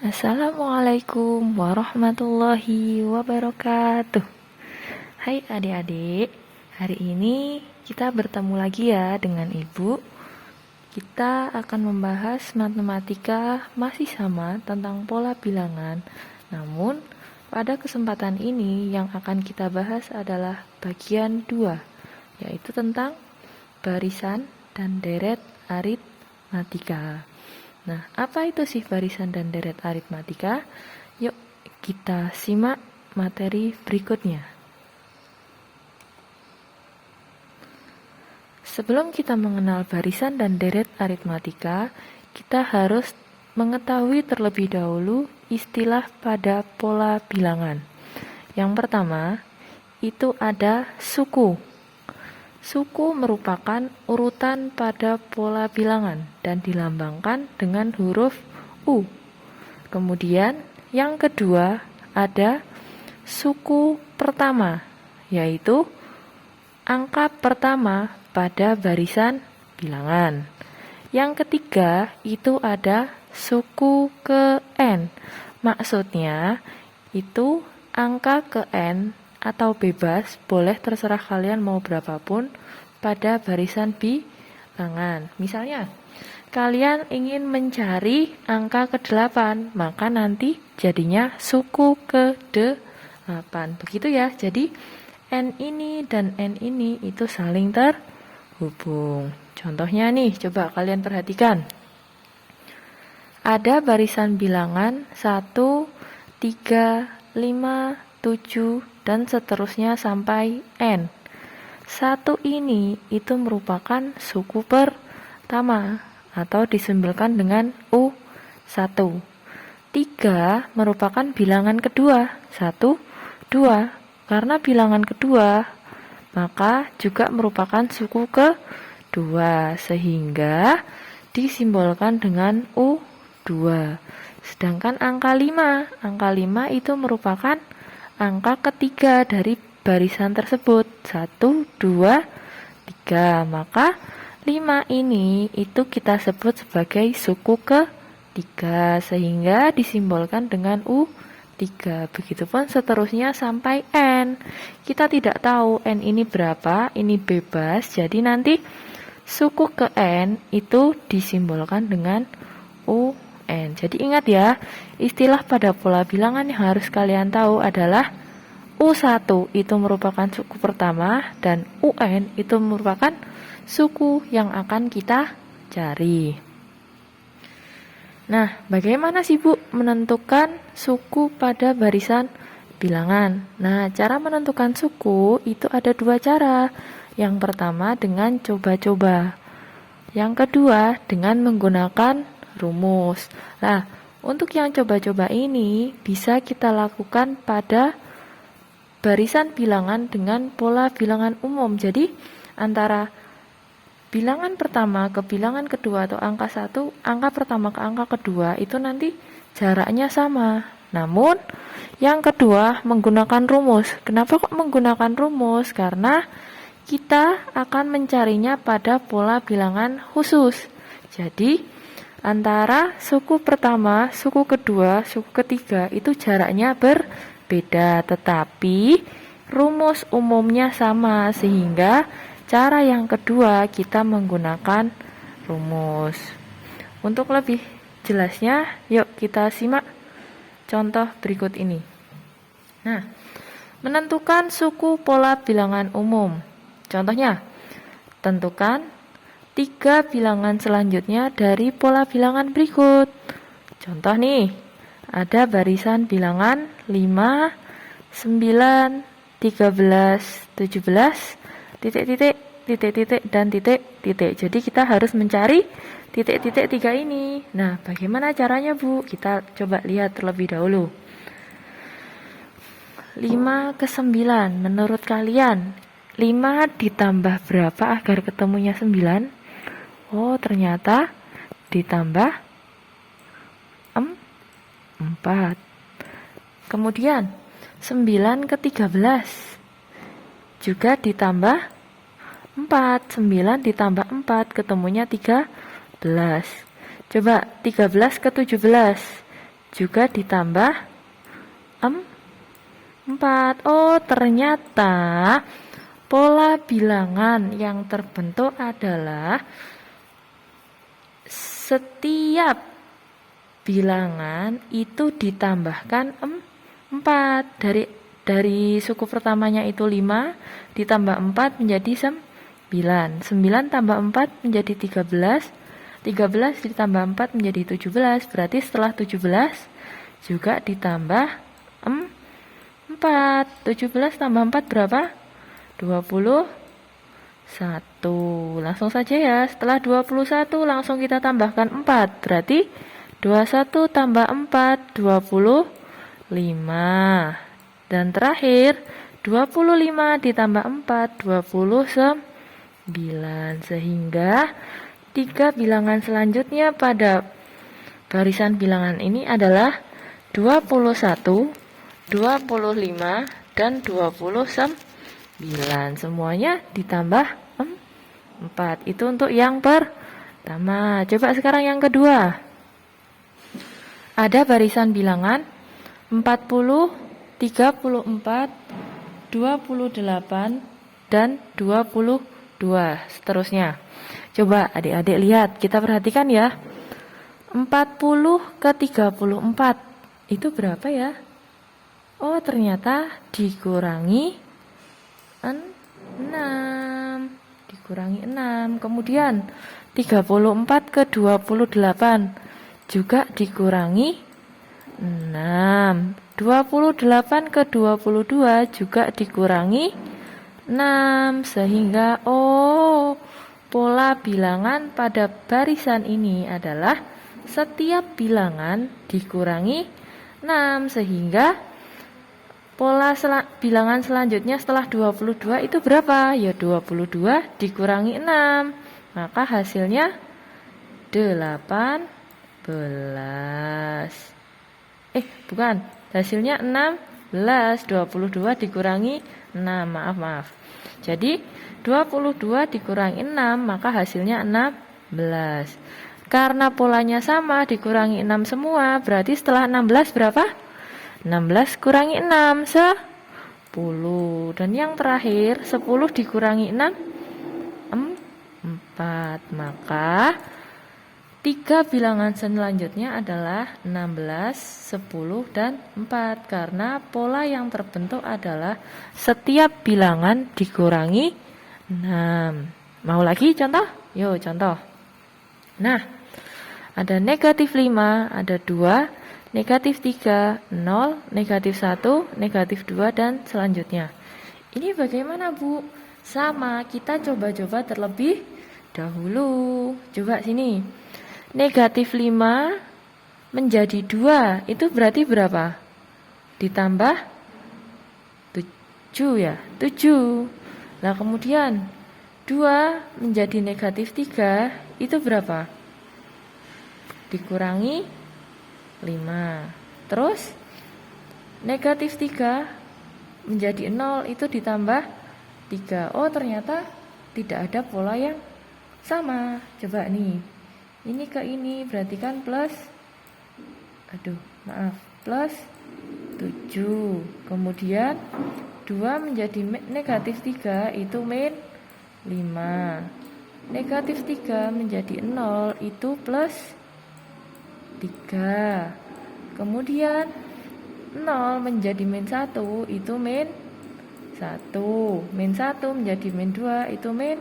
Assalamualaikum warahmatullahi wabarakatuh. Hai adik-adik, hari ini kita bertemu lagi ya dengan Ibu. Kita akan membahas matematika masih sama tentang pola bilangan. Namun, pada kesempatan ini yang akan kita bahas adalah bagian 2, yaitu tentang barisan dan deret aritmatika. Nah, apa itu sih barisan dan deret aritmatika? Yuk, kita simak materi berikutnya. Sebelum kita mengenal barisan dan deret aritmatika, kita harus mengetahui terlebih dahulu istilah pada pola bilangan. Yang pertama, itu ada suku. Suku merupakan urutan pada pola bilangan dan dilambangkan dengan huruf U. Kemudian yang kedua ada suku pertama, yaitu angka pertama pada barisan bilangan. Yang ketiga itu ada suku ke N. Maksudnya itu angka ke N atau bebas, boleh terserah kalian mau berapapun pada barisan bilangan. Misalnya, kalian ingin mencari angka ke-8, maka nanti jadinya suku ke-8. Begitu ya, jadi N ini dan N ini itu saling terhubung. Contohnya nih, coba kalian perhatikan. Ada barisan bilangan 1, 3, 5, 7, dan seterusnya sampai N. 1 ini itu merupakan suku pertama atau disimbolkan dengan U1. 3 merupakan bilangan kedua, 1, 2. Karena bilangan kedua, maka juga merupakan suku kedua, sehingga disimbolkan dengan U2. Sedangkan angka 5 itu merupakan angka ketiga dari barisan tersebut, 1, 2, 3. Maka 5 ini itu kita sebut sebagai suku ketiga, sehingga disimbolkan dengan U3. Begitupun seterusnya sampai N. Kita tidak tahu N ini berapa, ini bebas, jadi nanti suku ke N itu disimbolkan dengan UN. Jadi ingat ya, istilah pada pola bilangan yang harus kalian tahu adalah U1 itu merupakan suku pertama dan UN itu merupakan suku yang akan kita cari. Nah, bagaimana sih Bu menentukan suku pada barisan bilangan? Nah, cara menentukan suku itu ada 2 cara. Yang pertama dengan coba-coba. Yang kedua dengan menggunakan rumus. Nah, untuk yang coba-coba ini bisa kita lakukan pada barisan bilangan dengan pola bilangan umum. Jadi, antara bilangan pertama ke bilangan kedua atau angka 1, angka pertama ke angka kedua itu nanti jaraknya sama. Namun, yang kedua menggunakan rumus. Kenapa kok menggunakan rumus? Karena kita akan mencarinya pada pola bilangan khusus. Jadi, antara suku pertama, suku kedua, suku ketiga itu jaraknya berbeda, tetapi rumus umumnya sama, sehingga cara yang kedua kita menggunakan rumus. Untuk lebih jelasnya, yuk kita simak contoh berikut ini. Nah, menentukan suku pola bilangan umum. Contohnya, tentukan 3 bilangan selanjutnya dari pola bilangan berikut. Contoh nih, ada barisan bilangan 5, 9, 13, 17, titik-titik, titik-titik, dan titik-titik. Jadi kita harus mencari titik-titik 3 ini. Nah, bagaimana caranya Bu? Kita coba lihat terlebih dahulu. 5 ke 9, menurut kalian 5 ditambah berapa agar ketemunya 9? Oh, ternyata ditambah 4. Kemudian 9 ke 13 juga ditambah 4. 9 ditambah 4 ketemunya 13. Coba 13 ke 17 juga ditambah 4. Oh, ternyata pola bilangan yang terbentuk adalah setiap bilangan itu ditambahkan 4. Dari suku pertamanya itu 5 ditambah 4 menjadi 9. 9 tambah 4 menjadi 13. 13 ditambah 4 menjadi 17. Berarti setelah 17 juga ditambah 4. 17 tambah 4 berapa? 21. Langsung saja ya. Setelah 21 langsung kita tambahkan 4. Berarti 21 tambah 4 25. Dan terakhir 25 ditambah 4 29. Sehingga 3 bilangan selanjutnya pada barisan bilangan ini adalah 21, 25, dan 29. Semuanya ditambah 4. Itu untuk yang pertama. Coba sekarang yang kedua. Ada barisan bilangan 40, 34, 28, dan 22. Seterusnya. Coba adik-adik lihat, kita perhatikan ya. 40 ke 34 itu berapa ya? Oh, ternyata dikurangi 6. Dikurangi 6. Kemudian 34 ke 28 juga dikurangi 6. 28 ke 22 juga dikurangi 6. Sehingga pola bilangan pada barisan ini adalah setiap bilangan dikurangi 6. Sehingga pola bilangan selanjutnya setelah 22 itu berapa? Ya 22 dikurangi 6. Maka hasilnya 18. Bukan. Hasilnya 16. 22 dikurangi 6. Maaf. Jadi 22 dikurangi 6, maka hasilnya 16. Karena polanya sama, dikurangi 6 semua, berarti setelah 16 berapa? 16 kurangi 6, 10. Dan yang terakhir, 10 dikurangi 6, 4. Maka 3 bilangan selanjutnya adalah 16, 10, dan 4. Karena pola yang terbentuk adalah setiap bilangan dikurangi 6. Mau lagi contoh? Yuk contoh. Nah, ada negatif 5, ada 2, negatif 3, 0, negatif 1, negatif 2, dan selanjutnya. Ini bagaimana, Bu? Sama, kita coba-coba terlebih dahulu. Coba sini. Negatif 5 menjadi 2, itu berarti berapa? Ditambah 7 ya, 7. Nah kemudian 2 menjadi negatif 3, itu berapa? Dikurangi 5. Terus negatif 3 menjadi 0, itu ditambah 3. Oh ternyata tidak ada pola yang sama. Coba nih, ini ke ini berarti kan plus plus 7. Kemudian 2 menjadi negatif 3, itu min 5. Negatif 3 menjadi 0, itu plus 3. Kemudian 0 menjadi min 1, itu min 1. Min 1 menjadi min 2, itu min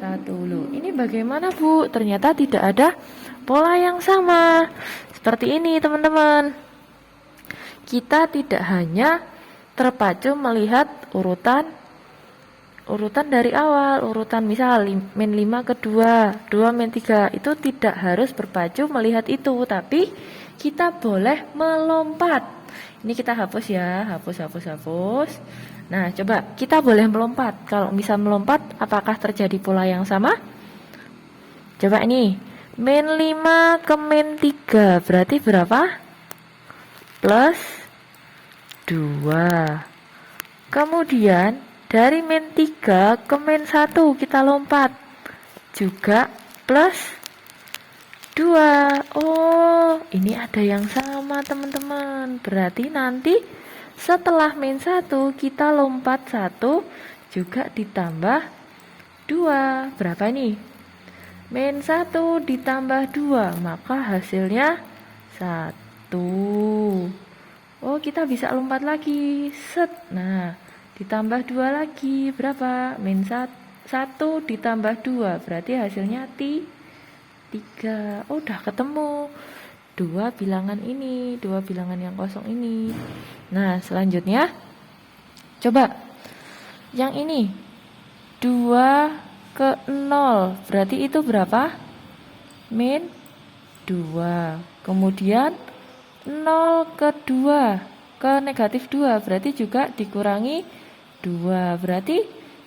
1. Loh, ini bagaimana, Bu? Ternyata tidak ada pola yang sama. Seperti ini, teman-teman. Kita tidak hanya terpacu melihat urutan dari awal, urutan misal min 5 ke 2, 2 min 3, itu tidak harus berpacu melihat itu, tapi kita boleh melompat. Ini kita hapus ya, hapus. Nah, coba kita boleh melompat. Kalau bisa melompat, apakah terjadi pola yang sama? Coba ini, min 5 ke min 3, berarti berapa? Plus 2. Kemudian dari min 3 ke min 1 kita lompat, juga plus 2. Oh, ini ada yang sama teman-teman. Berarti nanti setelah min 1 kita lompat 1 juga ditambah 2. Berapa ini? Min 1 ditambah 2, maka hasilnya 1. Oh, kita bisa lompat lagi. Set. Nah, ditambah 2 lagi. Berapa? Min 1 ditambah 2. Berarti hasilnya 3. Oh, udah ketemu. 2 bilangan ini, 2 bilangan yang kosong ini. Nah, selanjutnya coba yang ini. 2 ke 0. Berarti itu berapa? Min 2. Kemudian 0 ke 2 ke negatif 2 berarti juga dikurangi 2. Berarti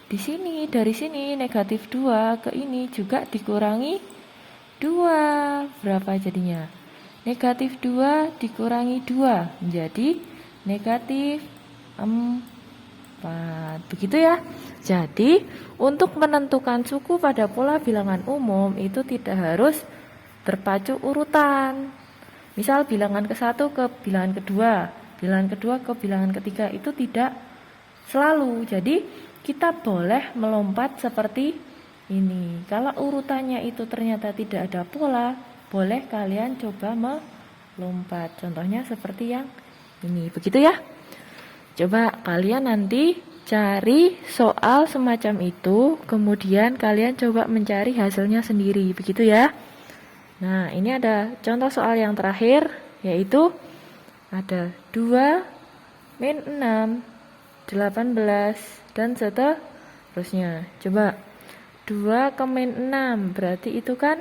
di sini, dari sini negatif 2 ke ini juga dikurangi 2. Berapa jadinya? Negatif 2 dikurangi 2 menjadi negatif 4. Begitu ya. Jadi untuk menentukan suku pada pola bilangan umum itu tidak harus terpacu urutan. Misal bilangan ke-1 ke bilangan kedua, bilangan kedua ke bilangan ketiga, itu tidak selalu. Jadi kita boleh melompat seperti ini. Kalau urutannya itu ternyata tidak ada pola, boleh kalian coba melompat. Contohnya seperti yang ini. Begitu ya. Coba kalian nanti cari soal semacam itu, kemudian kalian coba mencari hasilnya sendiri. Begitu ya. Nah, ini ada contoh soal yang terakhir, yaitu ada 2, min 6, 18, dan seterusnya. Coba 2 ke min 6, berarti itu kan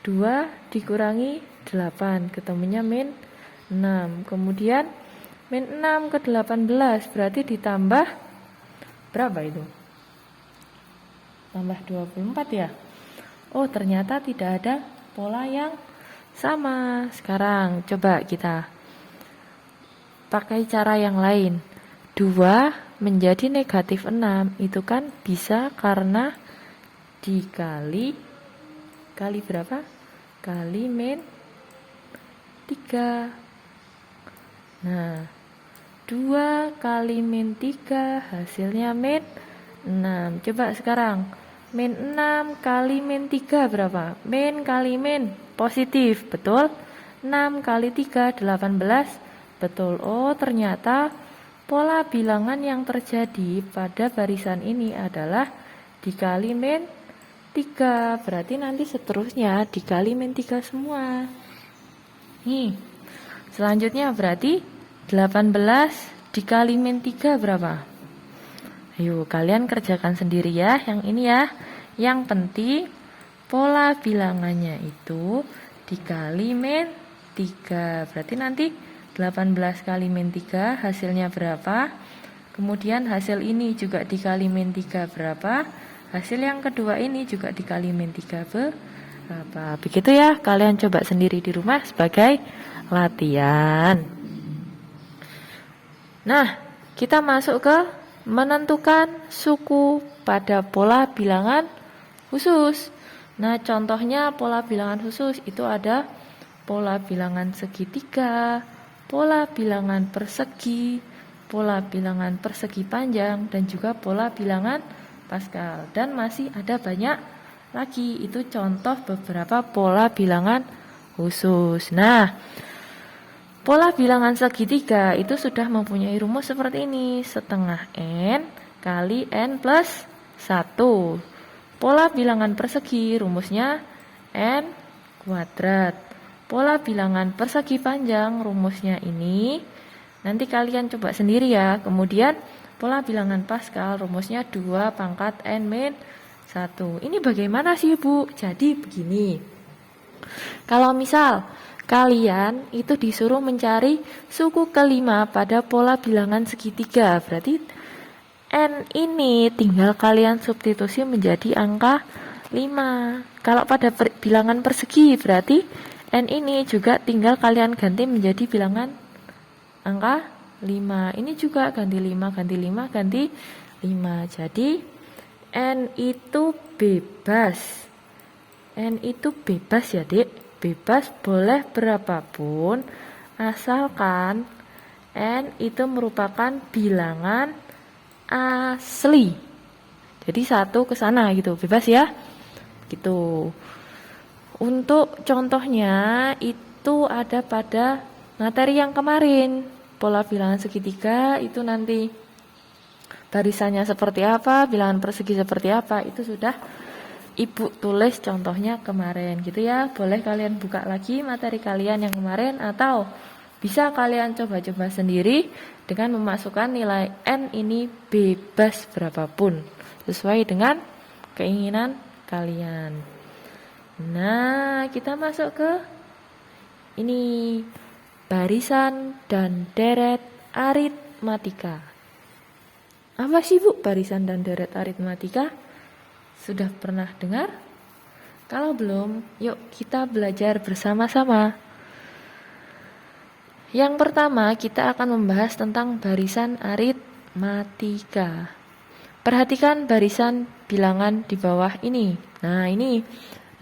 2 dikurangi 8, ketemunya min 6. Kemudian min 6 ke 18, berarti ditambah berapa itu? Tambah 24 ya? Oh, ternyata tidak ada pola yang sama. Sekarang coba kita pakai cara yang lain. 2 menjadi negatif 6 itu kan bisa karena dikali berapa? Kali min 3. Nah, 2 kali min 3 hasilnya min 6. Coba sekarang min 6 kali min 3 berapa? Min kali min positif, betul? 6 kali 3, 18, betul. Oh, ternyata pola bilangan yang terjadi pada barisan ini adalah dikali min 3. Berarti nanti seterusnya dikali min 3 semua. Nih, selanjutnya berarti 18 dikali min 3 berapa? Ayo kalian kerjakan sendiri ya, yang ini ya. Yang penting pola bilangannya itu dikali min 3. Berarti nanti 18 kali min 3 hasilnya berapa? Kemudian hasil ini juga dikali min 3 berapa? Hasil yang kedua ini juga dikali min 3 berapa? Begitu ya, kalian coba sendiri di rumah sebagai latihan. Nah, kita masuk ke menentukan suku pada pola bilangan khusus. Nah, contohnya pola bilangan khusus itu ada pola bilangan segitiga, pola bilangan persegi, pola bilangan persegi panjang, dan juga pola bilangan Pascal. Dan masih ada banyak lagi, itu contoh beberapa pola bilangan khusus. Nah, pola bilangan segitiga itu sudah mempunyai rumus seperti ini. Setengah N kali N plus 1. Pola bilangan persegi rumusnya N kuadrat. Pola bilangan persegi panjang rumusnya ini. Nanti kalian coba sendiri ya. Kemudian pola bilangan Pascal rumusnya 2 pangkat N min 1. Ini bagaimana sih Bu? Jadi begini. Kalau misal kalian itu disuruh mencari suku kelima pada pola bilangan segitiga, berarti N ini tinggal kalian substitusi menjadi angka 5. Kalau pada bilangan persegi, berarti N ini juga tinggal kalian ganti menjadi bilangan angka 5. Ini juga ganti 5, ganti 5, ganti 5. Jadi N itu bebas. N itu bebas ya, Dek. bebas boleh berapapun asalkan n itu merupakan bilangan asli. Jadi 1 ke sana gitu, bebas ya. Gitu. Untuk contohnya itu ada pada materi yang kemarin. Pola bilangan segitiga itu nanti barisannya seperti apa, bilangan persegi seperti apa, itu sudah Ibu tulis contohnya kemarin gitu ya. Boleh kalian buka lagi materi kalian yang kemarin atau bisa kalian coba-coba sendiri dengan memasukkan nilai N ini bebas berapapun sesuai dengan keinginan kalian. Nah, kita masuk ke ini barisan dan deret aritmatika. Apa sih Bu barisan dan deret aritmatika? Sudah pernah dengar? Kalau belum, yuk kita belajar bersama-sama. Yang pertama, kita akan membahas tentang barisan aritmatika. Perhatikan barisan bilangan di bawah ini. Nah, ini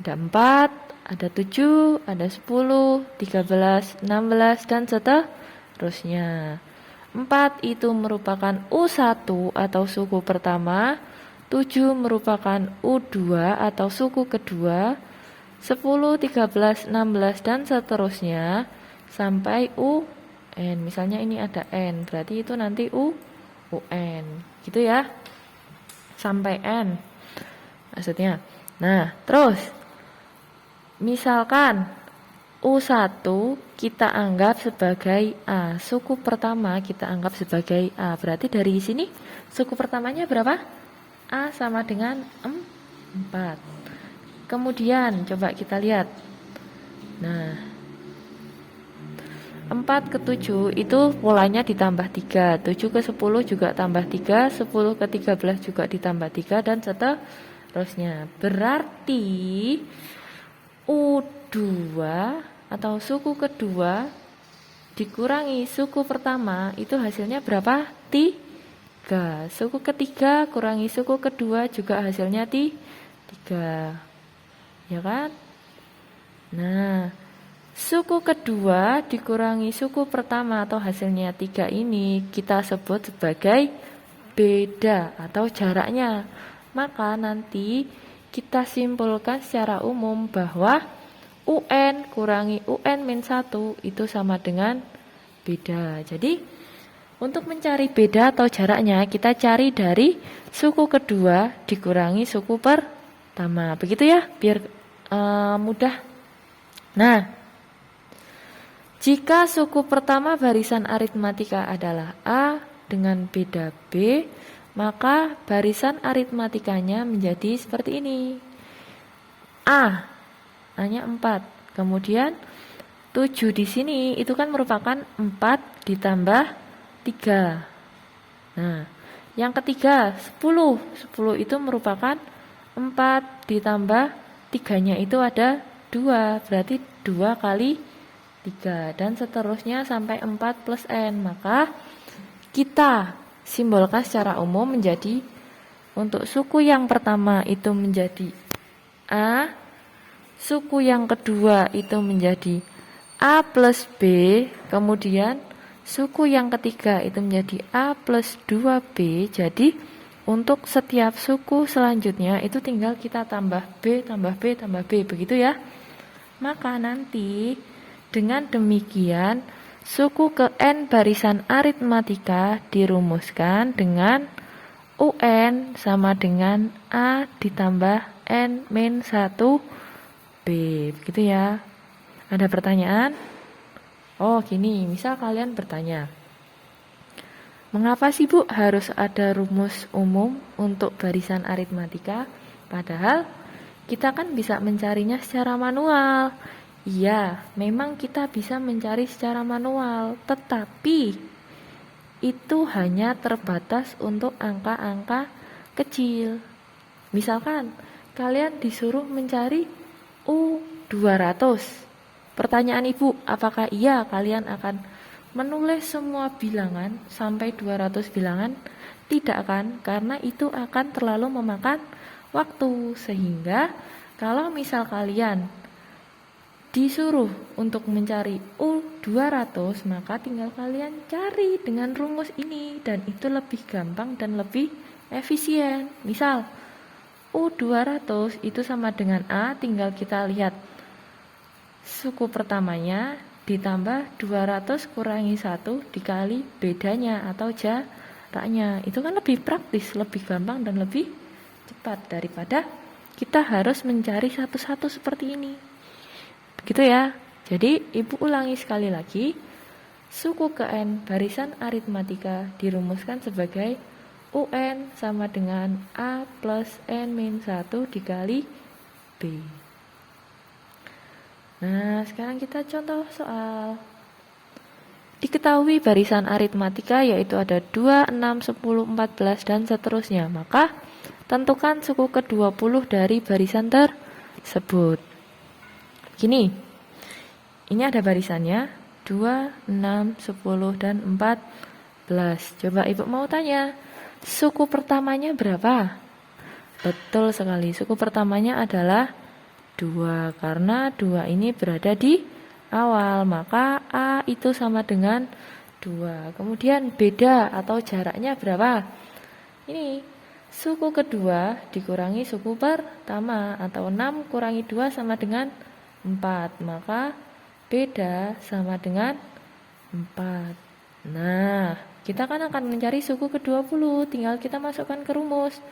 ada 4, ada 7, ada 10, 13, 16, dan seterusnya. 4 itu merupakan U1 atau suku pertama, 7 merupakan U2 atau suku kedua, 10, 13, 16, dan seterusnya sampai UN. Misalnya ini ada N, berarti itu nanti UN. Gitu ya. Sampai N maksudnya. Nah, terus misalkan U1 kita anggap sebagai A, suku pertama kita anggap sebagai A. Berarti dari sini suku pertamanya berapa? A sama dengan 4. Kemudian coba kita lihat. Nah, 4 ke 7 itu polanya ditambah 3, 7 ke 10 juga tambah 3, 10 ke 13 juga ditambah 3, dan seterusnya. Berarti U2 atau suku kedua dikurangi suku pertama itu hasilnya berapa? 3. Suku ketiga kurangi suku kedua juga hasilnya 3. Ya kan? Nah, suku kedua dikurangi suku pertama atau hasilnya 3 ini kita sebut sebagai beda atau jaraknya. Maka nanti kita simpulkan secara umum bahwa UN kurangi UN min 1 itu sama dengan beda. Jadi untuk mencari beda atau jaraknya, kita cari dari suku kedua dikurangi suku pertama. Begitu ya, biar mudah. Nah, jika suku pertama barisan aritmatika adalah A dengan beda B, maka barisan aritmatikanya menjadi seperti ini. A, A-nya 4. Kemudian 7 di sini itu kan merupakan 4 ditambah 3. Nah, yang ketiga 10. 10 itu merupakan 4 ditambah 3-nya itu ada 2. Berarti 2 kali 3 dan seterusnya sampai 4 plus N. Maka kita simbolkan secara umum menjadi untuk suku yang pertama itu menjadi A, suku yang kedua itu menjadi A plus B, kemudian suku yang ketiga itu menjadi A plus 2B. Jadi untuk setiap suku selanjutnya itu tinggal kita tambah B, tambah B, tambah B. Begitu ya. Maka nanti dengan demikian suku ke N barisan aritmatika dirumuskan dengan UN sama dengan A ditambah N min 1B. Begitu ya. Ada pertanyaan? Oh gini, misal kalian bertanya, mengapa sih Bu harus ada rumus umum untuk barisan aritmatika? Padahal kita kan bisa mencarinya secara manual. Iya, memang kita bisa mencari secara manual, tetapi itu hanya terbatas untuk angka-angka kecil. Misalkan kalian disuruh mencari U200. Pertanyaan Ibu, apakah iya kalian akan menulis semua bilangan sampai 200 bilangan? Tidak kan, karena itu akan terlalu memakan waktu. Sehingga kalau misal kalian disuruh untuk mencari U200, maka tinggal kalian cari dengan rumus ini, dan itu lebih gampang dan lebih efisien. Misal U200 itu sama dengan A, tinggal kita lihat suku pertamanya ditambah 200 kurangi 1 dikali bedanya atau jaraknya. Itu kan lebih praktis, lebih gampang dan lebih cepat daripada kita harus mencari satu-satu seperti ini. Gitu ya. Jadi ibu ulangi sekali lagi. Suku ke N barisan aritmatika dirumuskan sebagai UN sama dengan A plus N-1 dikali B. Nah, sekarang kita contoh soal. Diketahui barisan aritmatika yaitu ada 2, 6, 10, 14, dan seterusnya. Maka tentukan suku ke-20 dari barisan tersebut. Gini, ini ada barisannya 2, 6, 10, dan 14. Coba ibu mau tanya, suku pertamanya berapa? Betul sekali, suku pertamanya adalah 2, karena 2 ini berada di awal, maka A itu sama dengan 2. Kemudian beda atau jaraknya berapa? Ini suku kedua dikurangi suku pertama, atau 6 kurangi 2 sama dengan 4, maka beda sama dengan 4. Nah, kita kan akan mencari suku ke-20, tinggal kita masukkan ke rumus.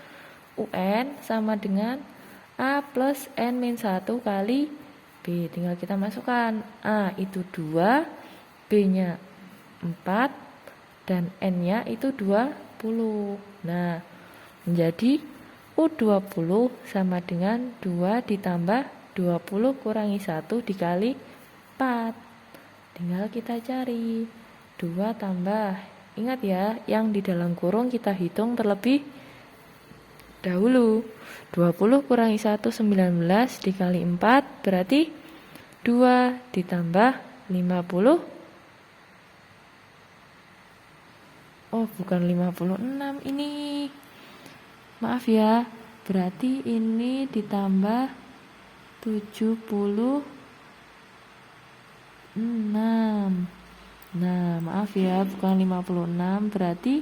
UN sama dengan A plus N-1 kali B. Tinggal kita masukkan. A itu 2, B-nya 4, dan N-nya itu 20. Nah, menjadi U20 sama dengan 2 ditambah 20 kurangi 1 dikali 4. Tinggal kita cari 2 tambah, ingat ya, yang di dalam kurung kita hitung terlebih dahulu. 20 kurangi 1 19 dikali 4 berarti 2 ditambah 50. Oh, bukan 56 ini. Maaf ya. Berarti ini ditambah 76. Nah, maaf ya, bukan 56, berarti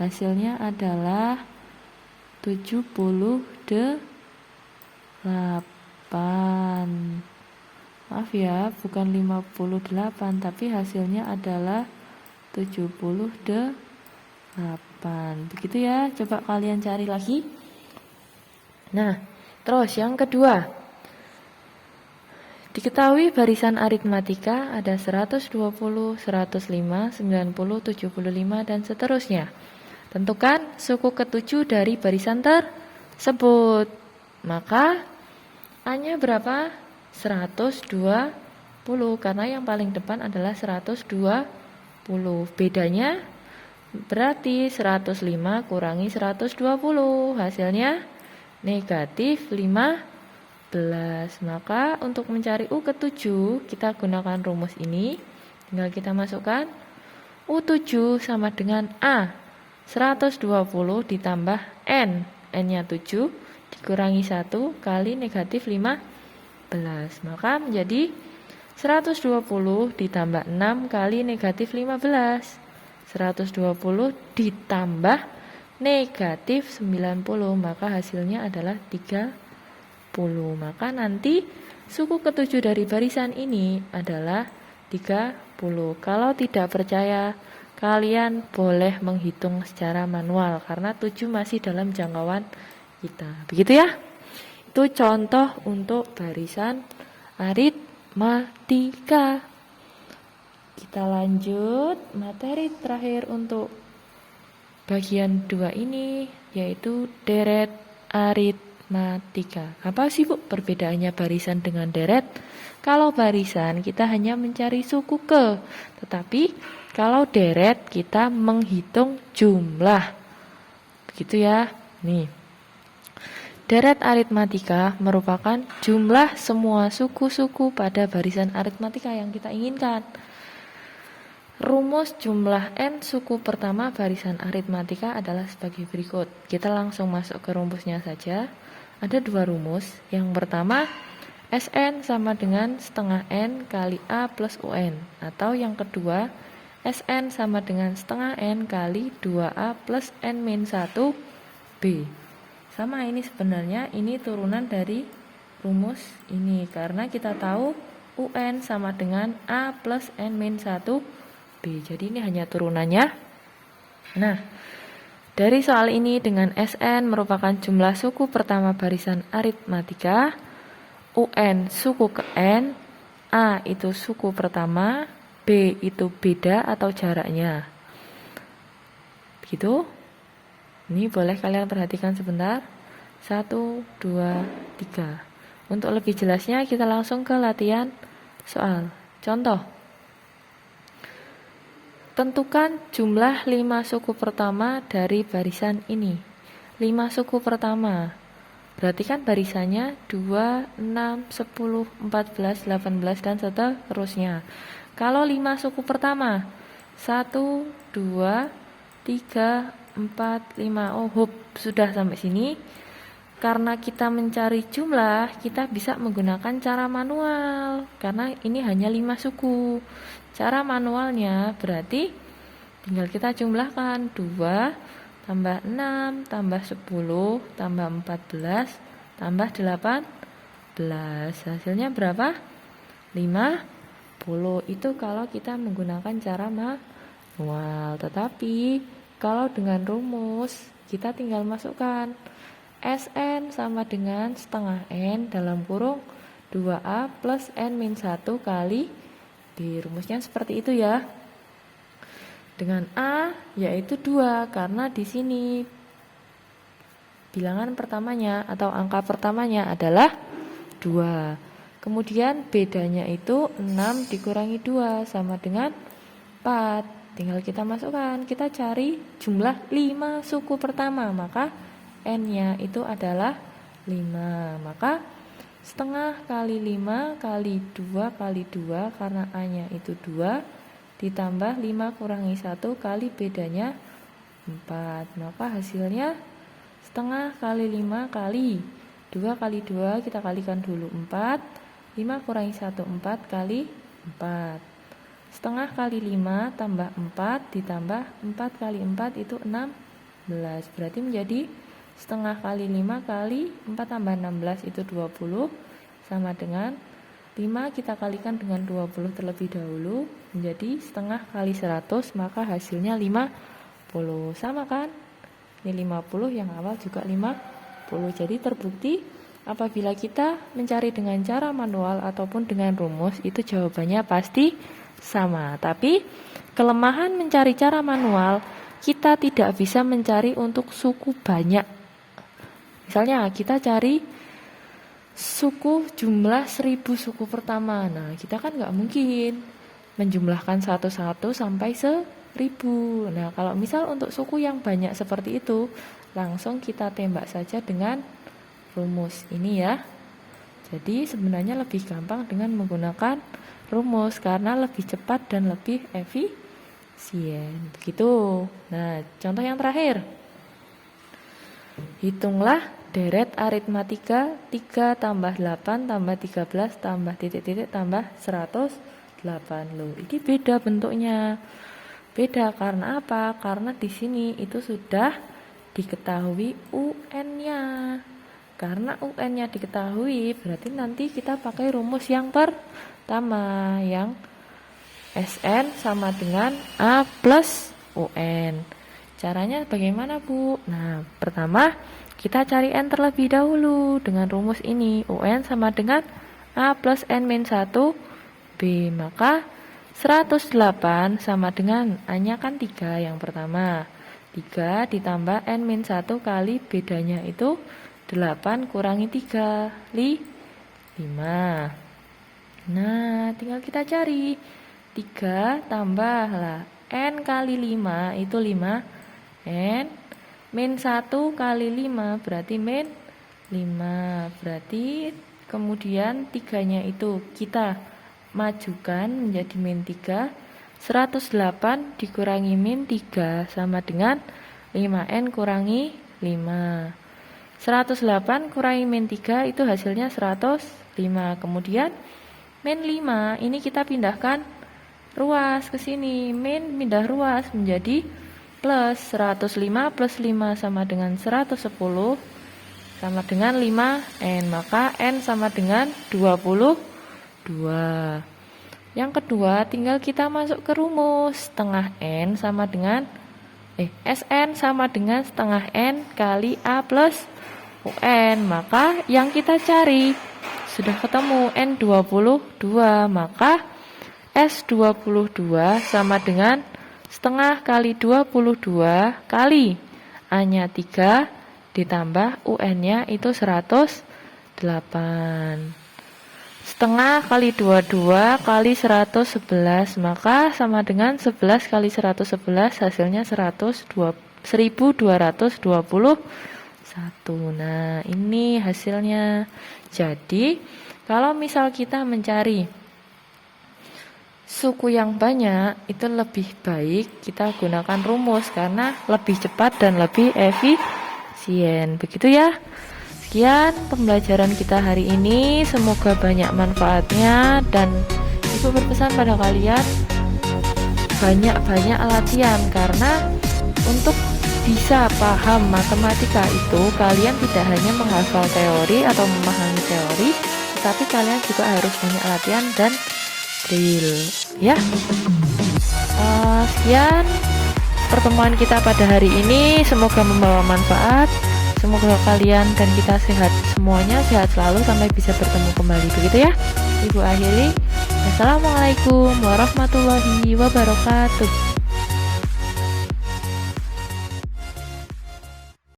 hasilnya adalah 78. Maaf ya, bukan 58, tapi hasilnya adalah 78. Begitu ya, coba kalian cari lagi. Nah, terus yang kedua. Diketahui barisan aritmatika ada 120, 105, 90, 75, dan seterusnya. Tentukan suku ke-7 dari barisan tersebut. Maka A-nya berapa? 120, karena yang paling depan adalah 120. Bedanya berarti 105 kurangi 120. Hasilnya negatif 15. Maka untuk mencari U ke-7 kita gunakan rumus ini. Tinggal kita masukkan U7 sama dengan A 120 ditambah N, N-nya 7 dikurangi 1 kali negatif 15. Maka menjadi 120 ditambah 6 kali negatif 15. 120 ditambah negatif 90, maka hasilnya adalah 30. Maka nanti suku ke-7 dari barisan ini adalah 30. Kalau tidak percaya, kalian boleh menghitung secara manual karena 7 masih dalam jangkauan kita. Begitu ya? Itu contoh untuk barisan aritmatika. Kita lanjut materi terakhir untuk bagian 2 ini, yaitu deret aritmatika. Apa sih Bu perbedaannya barisan dengan deret? Kalau barisan kita hanya mencari suku ke, tetapi kalau deret kita menghitung jumlah. Begitu ya. Nih. Deret aritmatika merupakan jumlah semua suku-suku pada barisan aritmatika yang kita inginkan. Rumus jumlah N suku pertama barisan aritmatika adalah sebagai berikut. Kita langsung masuk ke rumusnya saja. Ada 2 rumus. Yang pertama, Sn sama dengan setengah N kali A plus UN. Atau yang kedua, Sn sama dengan setengah N kali 2A plus N-1 B. Sama, ini sebenarnya ini turunan dari rumus ini. Karena kita tahu UN sama dengan A plus N-1 B. Jadi ini hanya turunannya. Nah, dari soal ini dengan Sn merupakan jumlah suku pertama barisan aritmatika, UN suku ke N, A itu suku pertama, B itu beda atau jaraknya. Begitu? Ini boleh kalian perhatikan sebentar. 1, 2, 3. Untuk lebih jelasnya kita langsung ke latihan soal. Contoh. Tentukan jumlah 5 suku pertama dari barisan ini. 5 suku pertama. Berarti kan barisannya 2, 6, 10, 14, 18, dan seterusnya. Kalau 5 suku pertama, 1, 2, 3, 4, 5. Oh, sudah sampai sini. Karena kita mencari jumlah, kita bisa menggunakan cara manual. Karena ini hanya 5 suku. Cara manualnya berarti tinggal kita jumlahkan 2 tambah 6, tambah 10, tambah 14, tambah 18. Hasilnya berapa? 50. Itu kalau kita menggunakan cara manual. Tetapi kalau dengan rumus, kita tinggal masukkan Sn sama dengan setengah N dalam kurung 2A plus N-1 kali B. Rumusnya seperti itu ya. Dengan A yaitu 2 karena di sini bilangan pertamanya atau angka pertamanya adalah 2. Kemudian bedanya itu 6 dikurangi 2 sama dengan 4. Tinggal kita masukkan, kita cari jumlah 5 suku pertama, maka N-nya itu adalah 5. Maka setengah kali 5 kali 2 kali 2 karena A-nya itu 2 ditambah 5 kurangi 1 kali bedanya 4. Maka hasilnya setengah kali 5 kali 2 kali 2 kita kalikan dulu 4. 5 kurangi 1 4 kali 4. Setengah kali 5 tambah 4 ditambah 4 kali 4 itu 16. Berarti menjadi setengah kali 5 kali 4 tambah 16 itu 20 sama dengan 5 kita kalikan dengan 20 terlebih dahulu menjadi setengah kali 100, maka hasilnya 50. Sama kan? Ini 50, yang awal juga 50. Jadi terbukti apabila kita mencari dengan cara manual ataupun dengan rumus, itu jawabannya pasti sama. Tapi kelemahan mencari cara manual, kita tidak bisa mencari untuk suku banyak. Misalnya kita cari suku jumlah 1000 suku pertama. Nah, kita kan nggak mungkin menjumlahkan satu-satu sampai 1000. Nah, kalau misal untuk suku yang banyak seperti itu, langsung kita tembak saja dengan rumus ini ya. Jadi sebenarnya lebih gampang dengan menggunakan rumus karena lebih cepat dan lebih efisien. Begitu. Nah, contoh yang terakhir. Hitunglah deret aritmatika 3 tambah 8 tambah 13 tambah titik-titik tambah 108. Loh, ini beda bentuknya. Beda karena apa? Karena di sini itu sudah diketahui UN-nya. Karena UN-nya diketahui, berarti nanti kita pakai rumus yang pertama, yang Sn sama dengan A plus UN. Caranya bagaimana, Bu? Nah, pertama kita cari N terlebih dahulu dengan rumus ini. UN sama dengan A plus N-1 B. Maka 108 sama dengan A-nya kan 3 yang pertama. 3 ditambah N-1 kali bedanya itu 8 kurangi 3, 5. Nah, tinggal kita cari. 3 tambahlah N kali 5 itu 5. N min 1 kali 5 berarti min 5. Berarti kemudian 3-nya itu kita majukan menjadi min 3. 108 dikurangi min 3 sama dengan 5N kurangi 5. 108 kurangi min 3 itu hasilnya 105. 5. Kemudian min 5 ini kita pindahkan ruas ke sini. Min pindah ruas menjadi plus 105 plus 5 sama dengan 110 sama dengan 5N. Maka N sama dengan 22. Yang kedua, tinggal kita masuk ke rumus. Setengah N sama dengan Sn sama dengan setengah N kali A plus UN. Maka yang kita cari sudah ketemu N22. Maka S22 sama dengan setengah kali 22 kali A-nya 3 ditambah UN-nya itu 108. Setengah kali 22 kali 111, maka sama dengan 11 kali 111 hasilnya 1221. Nah, ini hasilnya. Jadi, kalau misal kita mencari suku yang banyak, itu lebih baik kita gunakan rumus karena lebih cepat dan lebih efisien. Begitu ya. Sekian pembelajaran kita hari ini, semoga banyak manfaatnya dan Ibu berpesan pada kalian banyak-banyak latihan karena untuk bisa paham matematika itu kalian tidak hanya menghafal teori atau memahami teori, tetapi kalian juga harus banyak latihan dan drill ya. Sekian pertemuan kita pada hari ini, semoga membawa manfaat. Semoga kalian dan kita sehat semuanya, sehat selalu sampai bisa bertemu kembali. Begitu ya. Ibu akhiri. Assalamualaikum warahmatullahi wabarakatuh.